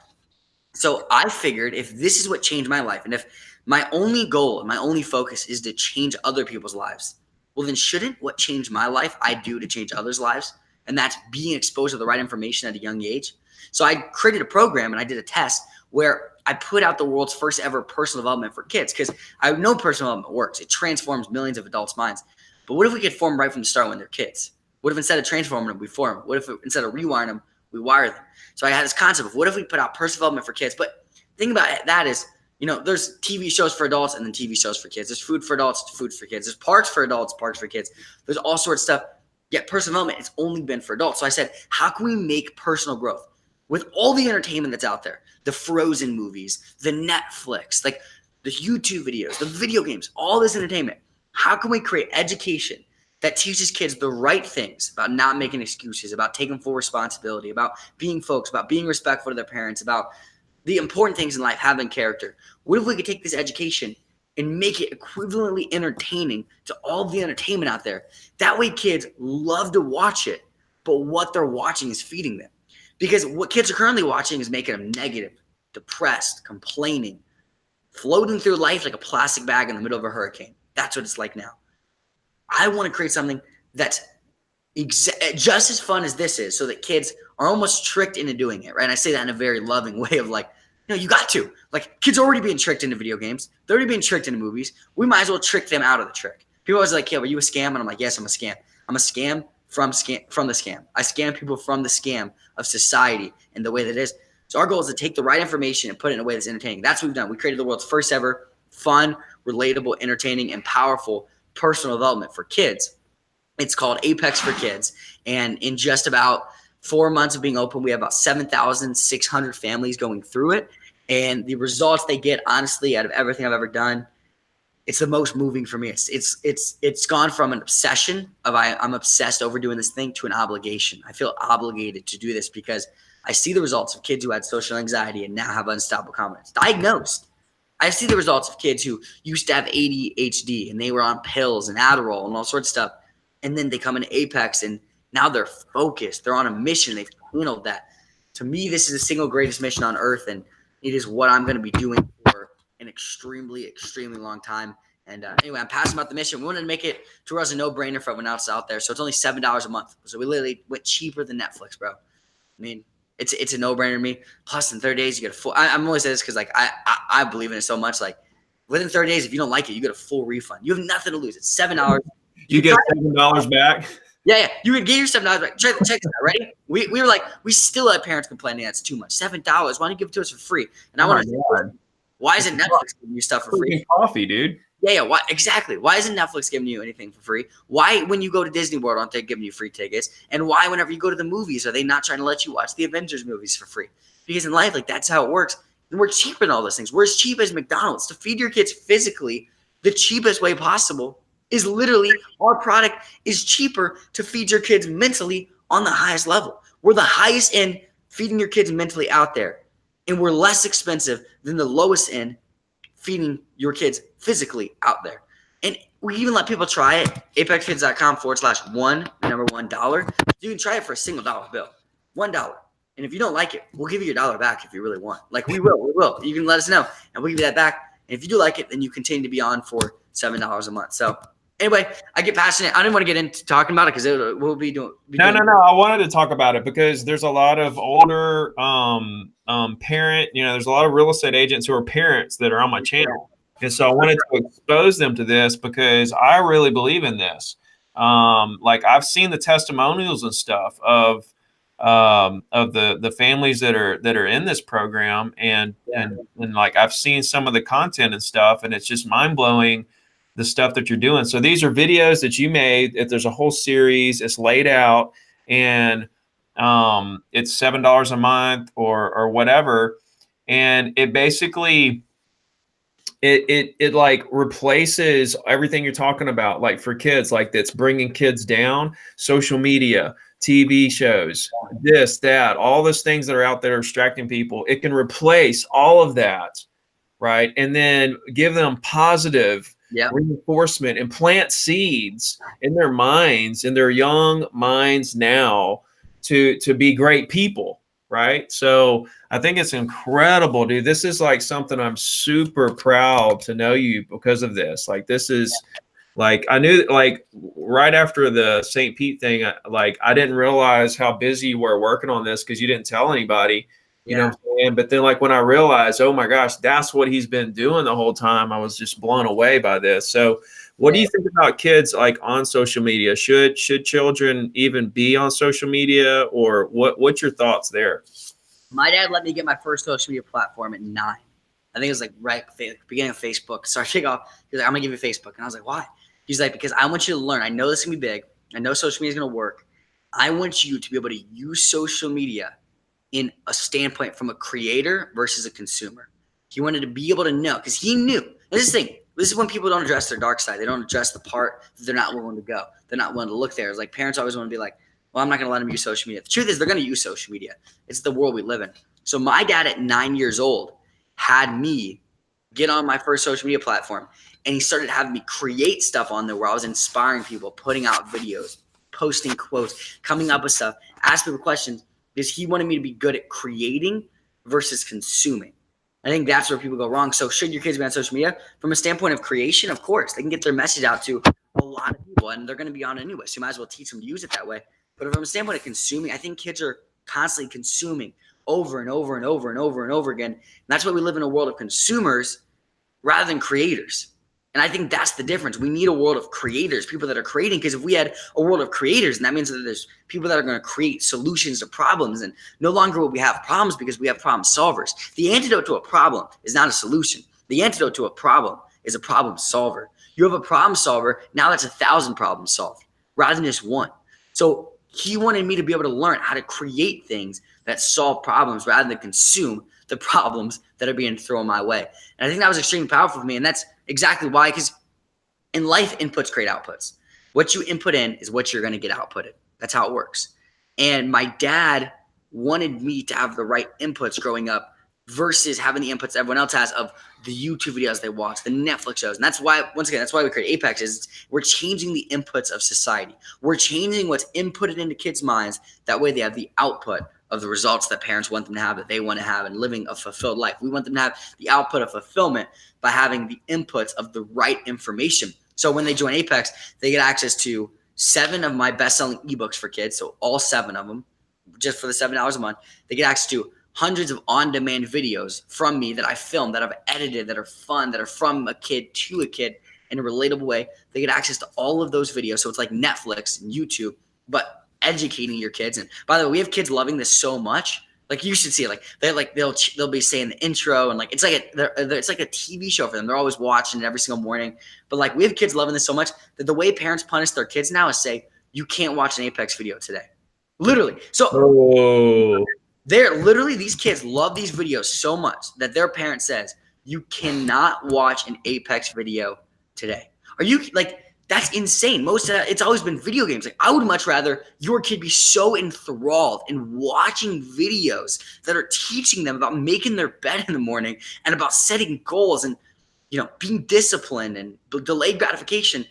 Speaker 2: So I figured if this is what changed my life, and if my only goal and my only focus is to change other people's lives, well, then shouldn't what changed my life I do to change others' lives? And that's being exposed to the right information at a young age. So I created a program and I did a test where I put out the world's first ever personal development for kids because I know personal development works. It transforms millions of adults' minds. But what if we could form right from the start when they're kids? What if instead of transforming them, we form them? What if instead of rewiring them, we wire them? So I had this concept of what if we put out personal development for kids? But the thing about that is, you know, there's TV shows for adults and then TV shows for kids. There's food for adults, food for kids. There's parks for adults, parks for kids. There's all sorts of stuff. Yet personal development, it's only been for adults. So I said, how can we make personal growth with all the entertainment that's out there? The Frozen movies, the Netflix, like the YouTube videos, the video games, all this entertainment. How can we create education that teaches kids the right things about not making excuses, about taking full responsibility, about being folks, about being respectful to their parents, about the important things in life, having character? What if we could take this education and make it equivalently entertaining to all the entertainment out there? That way kids love to watch it, but what they're watching is feeding them. Because what kids are currently watching is making them negative, depressed, complaining, floating through life like a plastic bag in the middle of a hurricane. That's what it's like now. I want to create something that's just as fun as this is so that kids are almost tricked into doing it, right? And I say that in a very loving way of like, no, you got to. Like, kids are already being tricked into video games. They're already being tricked into movies. We might as well trick them out of the trick. People always like, yeah, were you a scam? And I'm like, yes, I'm a scam. I'm a scam from the scam. I scam people from the scam of society and the way that it is. So our goal is to take the right information and put it in a way that's entertaining. That's what we've done. We created the world's first ever fun, relatable, entertaining, and powerful personal development for kids. It's called Apex for Kids. And in just about 4 months of being open, we have about 7,600 families going through it. And the results they get, honestly, out of everything I've ever done, it's the most moving for me. It's gone from an obsession of I'm obsessed over doing this thing to an obligation. I feel obligated to do this because I see the results of kids who had social anxiety and now have unstoppable confidence. Diagnosed. I see the results of kids who used to have ADHD and they were on pills and Adderall and all sorts of stuff. And then they come into Apex and now they're focused. They're on a mission. They've handled that. To me, this is the single greatest mission on earth. And it is what I'm going to be doing for an extremely, extremely long time. And anyway, I'm passionate about the mission. We wanted to make it to where it was a no-brainer for everyone else out there. So it's only $7 a month. So we literally went cheaper than Netflix, bro. I mean, it's a no-brainer to me. Plus, in 30 days, you get a full – I'm only saying this because, like, I believe in it so much. Like, within 30 days, if you don't like it, you get a full refund. You have nothing to lose. It's $7.
Speaker 1: You get $7 back?
Speaker 2: Yeah. You would get your $7 back. Check this out. Ready? We were like, we still had parents complaining that's too much. $7. Why don't you give it to us for free? And I want to say, why isn't Netflix giving you stuff for free?
Speaker 1: Coffee, dude.
Speaker 2: Yeah. Why exactly? Why isn't Netflix giving you anything for free? Why, when you go to Disney World, aren't they giving you free tickets? And why, whenever you go to the movies, are they not trying to let you watch the Avengers movies for free? Because in life, like, that's how it works. And we're cheaper than all those things. We're as cheap as McDonald's. To feed your kids physically, the cheapest way possible is literally our product is cheaper to feed your kids mentally on the highest level. We're the highest end feeding your kids mentally out there. And we're less expensive than the lowest end feeding your kids physically out there. And we even let people try it. ApexKids.com/$1. You can try it for a single dollar bill. $1. And if you don't like it, we'll give you your dollar back if you really want. Like, we will. You can let us know, and we'll give you that back. And if you do like it, then you continue to be on for $7 a month. So anyway, I get passionate. I didn't want to get into talking about it because we'll be doing.
Speaker 1: No. I wanted to talk about it because there's a lot of older parent. There's a lot of real estate agents who are parents that are on my channel, and so I wanted to expose them to this because I really believe in this. Like, I've seen the testimonials and stuff of the families that are in this program, and like, I've seen some of the content and stuff, and it's just mind blowing. The stuff that you're doing. So these are videos that you made. If there's a whole series, it's laid out, and it's $7 a month or whatever. And it basically it like replaces everything you're talking about, like for kids, like that's bringing kids down, social media, TV shows, this, that, all those things that are out there distracting people. It can replace all of that, right? And then give them positive reinforcement and plant seeds in their minds, in their young minds now to be great people, right? So I think it's incredible, dude. This is like something I'm super proud to know you because of this. Like, this is like, I knew, like, right after the St. Pete thing, I didn't realize how busy you were working on this because you didn't tell anybody. You know what I'm saying? But then, like, when I realized, oh my gosh, that's what he's been doing the whole time, I was just blown away by this. So what do you think about kids, like, on social media? Should children even be on social media, or what's your thoughts there?
Speaker 2: My dad let me get my first social media platform at 9. I think it was like right at the beginning of Facebook. So I kick off, he's like, I'm gonna give you Facebook. And I was like, why? He's like, because I want you to learn. I know this is gonna be big. I know social media is gonna work. I want you to be able to use social media in a standpoint from a creator versus a consumer. He wanted to be able to know, because he knew. This is the thing. This is when people don't address their dark side. They don't address the part that they're not willing to go. They're not willing to look there. It's like parents always want to be like, well, I'm not going to let them use social media. The truth is, they're going to use social media. It's the world we live in. So my dad at 9 years old had me get on my first social media platform, and he started having me create stuff on there where I was inspiring people, putting out videos, posting quotes, coming up with stuff, asking people questions, because he wanted me to be good at creating versus consuming. I think that's where people go wrong. So should your kids be on social media? From a standpoint of creation, of course. They can get their message out to a lot of people, and they're going to be on it anyway. So you might as well teach them to use it that way. But from a standpoint of consuming, I think kids are constantly consuming over and over and over and over and over again. And that's why we live in a world of consumers rather than creators. And I think that's the difference. We need a world of creators, people that are creating, because if we had a world of creators, and that means that there's people that are going to create solutions to problems, and no longer will we have problems because we have problem solvers. The antidote to a problem is not a solution. The antidote to a problem is a problem solver. You have a problem solver, now that's 1,000 problems solved rather than just one. So he wanted me to be able to learn how to create things that solve problems rather than consume the problems that are being thrown my way. And I think that was extremely powerful for me. And that's exactly why, because in life, inputs create outputs. What you input in is what you're going to get outputted. That's how it works. And my dad wanted me to have the right inputs growing up versus having the inputs everyone else has of the YouTube videos they watch, the Netflix shows. And that's why, once again, that's why we create Apex, is we're changing the inputs of society. We're changing what's inputted into kids' minds. That way they have the output of the results that parents want them to have, that they want to have, and living a fulfilled life. We want them to have the output of fulfillment by having the inputs of the right information. So when they join Apex, they get access to 7 of my best-selling ebooks for kids. So all 7 of them, just for the $7 a month. They get access to hundreds of on-demand videos from me that I filmed, that I've edited, that are fun, that are from a kid to a kid in a relatable way. They get access to all of those videos. So it's like Netflix and YouTube, but educating your kids. And by the way, we have kids loving this so much. Like, you should see it. They'll be saying the intro, and it's like a TV show for them. They're always watching it every single morning. But like, we have kids loving this so much that the way parents punish their kids now is say, you can't watch an Apex video today. Literally. So these kids love these videos so much that their parent says, you cannot watch an Apex video today. Are you like, that's insane. Most of that, it's always been video games. Like, I would much rather your kid be so enthralled in watching videos that are teaching them about making their bed in the morning and about setting goals and, being disciplined and delayed gratification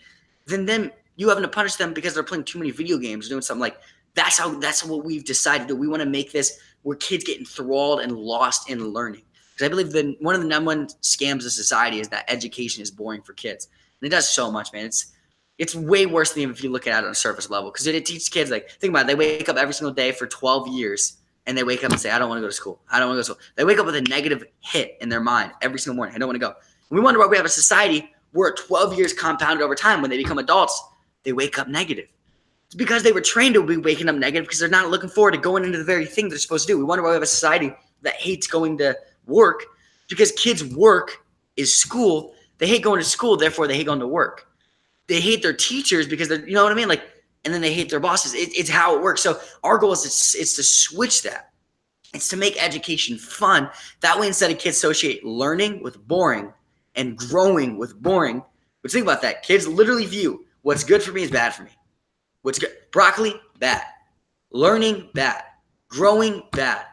Speaker 2: than them, you having to punish them because they're playing too many video games or doing something. Like, that's what we've decided, that we want to make this where kids get enthralled and lost in learning. Because I believe that one of the number one scams of society is that education is boring for kids. And it does so much, man. It's way worse than if you look at it on a surface level, because it teaches kids, like, think about it, they wake up every single day for 12 years and they wake up and say, I don't want to go to school. I don't want to go to school. They wake up with a negative hit in their mind every single morning. I don't want to go. And we wonder why we have a society where 12 years compounded over time, when they become adults, they wake up negative. It's because they were trained to be waking up negative because they're not looking forward to going into the very thing they're supposed to do. We wonder why we have a society that hates going to work, because kids' work is school. They hate going to school, therefore they hate going to work. They hate their teachers because they're, you know what I mean? Like, and then they hate their bosses. It's how it works. So our goal is to switch that. It's to make education fun. That way, instead of kids associate learning with boring and growing with boring, but think about that. Kids literally view what's good for me is bad for me. What's good? Broccoli, bad. Learning, bad. Growing, bad.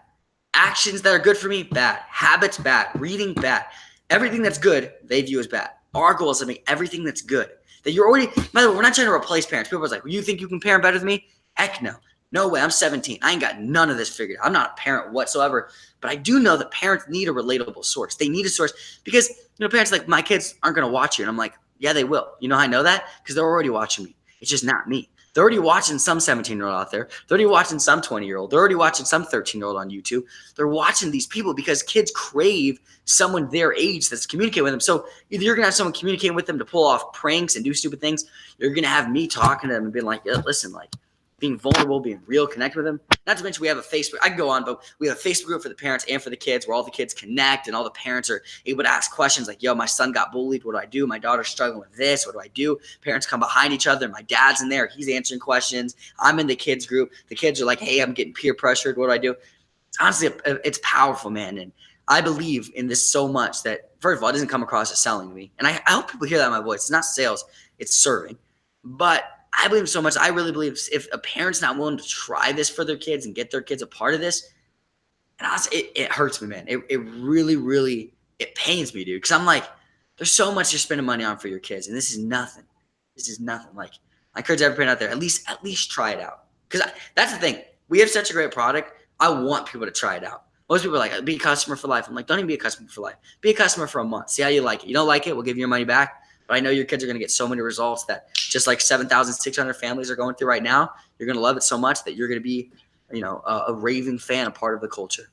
Speaker 2: Actions that are good for me, bad. Habits, bad. Reading, bad. Everything that's good, they view as bad. Our goal is to make everything that's good. That you're already, by the way, we're not trying to replace parents. People are like, well, you think you can parent better than me? Heck no. No way. I'm 17. I ain't got none of this figured out. I'm not a parent whatsoever. But I do know that parents need a relatable source. They need a source because, parents like, my kids aren't going to watch you. And I'm like, yeah, they will. You know how I know that? Because they're already watching me. It's just not me. They're already watching some 17-year-old out there. They're already watching some 20-year-old. They're already watching some 13-year-old on YouTube. They're watching these people because kids crave someone their age that's communicating with them. So either you're going to have someone communicating with them to pull off pranks and do stupid things. You're going to have me talking to them and being like, yeah, listen, like, being vulnerable, being real, connect with them. Not to mention we have a Facebook. I can go on, but we have a Facebook group for the parents and for the kids where all the kids connect and all the parents are able to ask questions like, yo, my son got bullied. What do I do? My daughter's struggling with this. What do I do? Parents come behind each other. My dad's in there. He's answering questions. I'm in the kids group. The kids are like, hey, I'm getting peer pressured. What do I do? Honestly, it's powerful, man. And I believe in this so much that, first of all, it doesn't come across as selling to me. And I hope people hear that in my voice. It's not sales. It's serving. But I believe so much. I really believe if a parent's not willing to try this for their kids and get their kids a part of this, and honestly, it hurts me, man. It really, really, it pains me, dude. Because I'm like, there's so much you're spending money on for your kids, and this is nothing. This is nothing. Like, I encourage every parent out there, at least try it out. Because that's the thing. We have such a great product. I want people to try it out. Most people are like, be a customer for life. I'm like, don't even be a customer for life. Be a customer for a month. See how you like it. You don't like it, we'll give you your money back. But I know your kids are going to get so many results that just like 7,600 families are going through right now, you're going to love it so much that you're going to be, a raving fan, a part of the culture.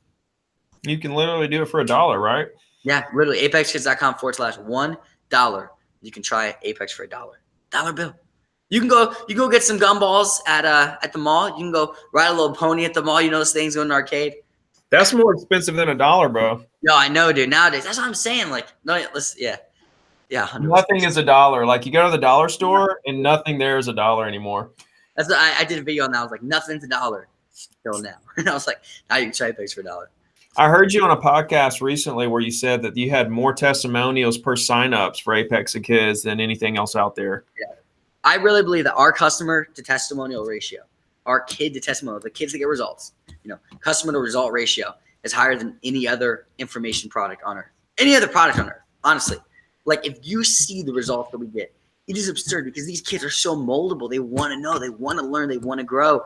Speaker 1: You can literally do it for $1, right?
Speaker 2: Yeah, literally. ApexKids.com/$1. you can try Apex for $1 bill. You can go get some gumballs at the mall. You can go ride a little pony at the mall. You know those things, go in an arcade.
Speaker 1: That's more expensive than $1, bro.
Speaker 2: No, I know, dude. Nowadays, that's what I'm saying. Like, no, let's, yeah, 100%.
Speaker 1: Nothing is $1. Like, you go to the dollar store and nothing there is $1 anymore.
Speaker 2: That's what I did a video on that. I was like, nothing's $1 till now. And I was like, now you can try Apex for $1.
Speaker 1: I heard you on a podcast recently where you said that you had more testimonials per signups for Apex of Kids than anything else out there.
Speaker 2: Yeah. I really believe that our customer to testimonial ratio, our kid to testimonial, the kids that get results, customer to result ratio is higher than any other information product on earth. Any other product on earth, honestly. Like, if you see the results that we get, it is absurd because these kids are so moldable. They want to know, they want to learn, they want to grow.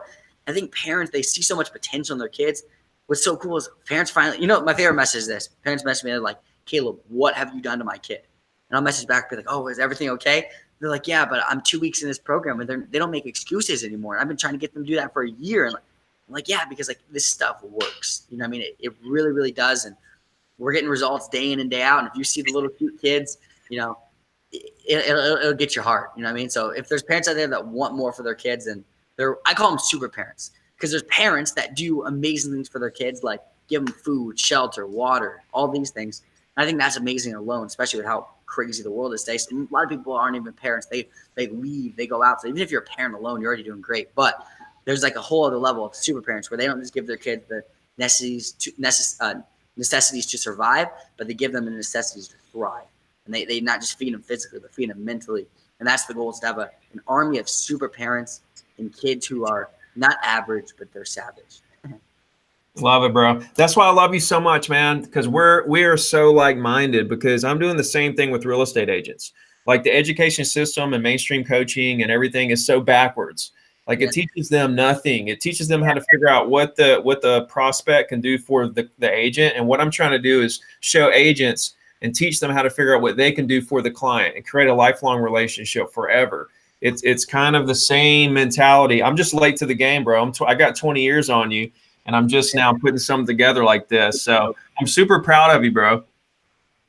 Speaker 2: I think parents, they see so much potential in their kids. What's so cool is parents finally, my favorite message is this. Parents message me, they're like, Caleb, what have you done to my kid? And I'll message back, be like, oh, is everything okay? They're like, yeah, but I'm 2 weeks in this program and they don't make excuses anymore. And I've been trying to get them to do that for a year. And I'm like, yeah, because like this stuff works. You know what I mean? It really, really does. And we're getting results day in and day out. And if you see the little cute kids, it'll get your heart. You know what I mean? So if there's parents out there that want more for their kids, and I call them super parents, because there's parents that do amazing things for their kids, like give them food, shelter, water, all these things. And I think that's amazing alone, especially with how crazy the world is today. So a lot of people aren't even parents. They leave, they go out. So even if you're a parent alone, you're already doing great. But there's like a whole other level of super parents where they don't just give their kids the necessities to survive, but they give them the necessities to thrive. And they not just feed them physically, but feed them mentally. And that's the goal, is to have an army of super parents and kids who are not average, but they're savage.
Speaker 1: Love it, bro. That's why I love you so much, man, because we are so like-minded, because I'm doing the same thing with real estate agents. Like, the education system and mainstream coaching and everything is so backwards. Like, it teaches them nothing. It teaches them how to figure out what the prospect can do for the agent. And what I'm trying to do is show agents and teach them how to figure out what they can do for the client and create a lifelong relationship forever. It's kind of the same mentality. I'm just late to the game, bro. I got 20 years on you, and I'm just now putting something together like this. So I'm super proud of you, bro.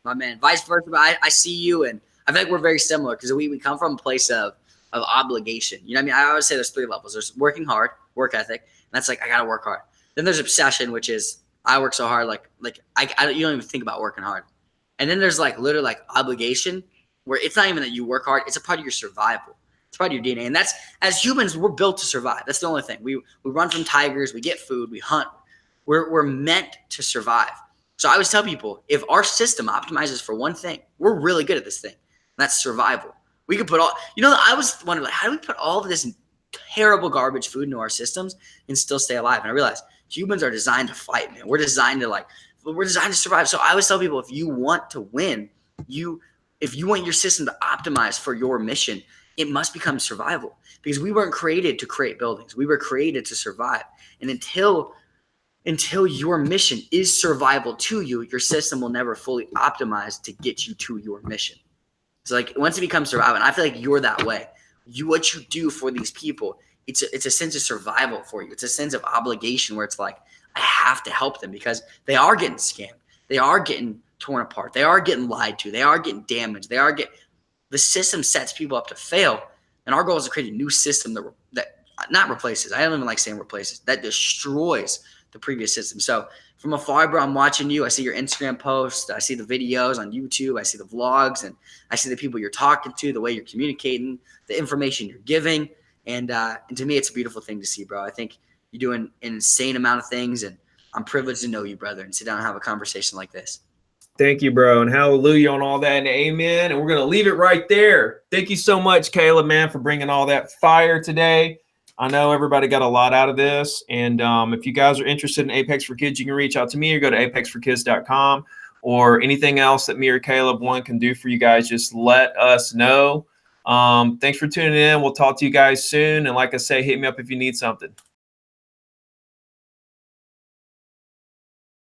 Speaker 2: My man, vice versa. I see you, and I feel like we're very similar, because we come from a place of obligation. You know what I mean? I always say there's 3 levels. There's working hard, work ethic. And that's like, I got to work hard. Then there's obsession, which is I work so hard, like you don't even think about working hard. And then there's like literally like obligation, where it's not even that you work hard. It's a part of your survival. It's part of your DNA. And that's, as humans, we're built to survive. That's the only thing. We run from tigers. We get food. We hunt. We're meant to survive. So I always tell people, if our system optimizes for one thing, we're really good at this thing. And that's survival. We could put all, I was wondering, like, how do we put all of this terrible garbage food into our systems and still stay alive? And I realized humans are designed to fight, man. We're designed to survive. So I always tell people, if you want to win, if you want your system to optimize for your mission, it must become survival, because we weren't created to create buildings. We were created to survive. And until your mission is survival to you, your system will never fully optimize to get you to your mission. So like, once it becomes survival, and I feel like you're that way, what you do for these people, it's a sense of survival for you. It's a sense of obligation, where it's like, I have to help them, because they are getting scammed. They are getting torn apart. They are getting lied to. They are getting damaged. The system sets people up to fail. And our goal is to create a new system that not replaces. I don't even like saying replaces. That destroys the previous system. So from afar, bro, I'm watching you. I see your Instagram posts. I see the videos on YouTube. I see the vlogs, and I see the people you're talking to, the way you're communicating, the information you're giving. And to me, it's a beautiful thing to see, bro. I think you're doing an insane amount of things, and I'm privileged to know you, brother, and sit down and have a conversation like this.
Speaker 1: Thank you, bro. And hallelujah on all that, and amen. And we're going to leave it right there. Thank you so much, Caleb, man, for bringing all that fire today. I know everybody got a lot out of this. And if you guys are interested in Apex for Kids, you can reach out to me or go to apexforkids.com, or anything else that me or Caleb can do for you guys, just let us know. Thanks for tuning in. We'll talk to you guys soon. And like I say, hit me up if you need something.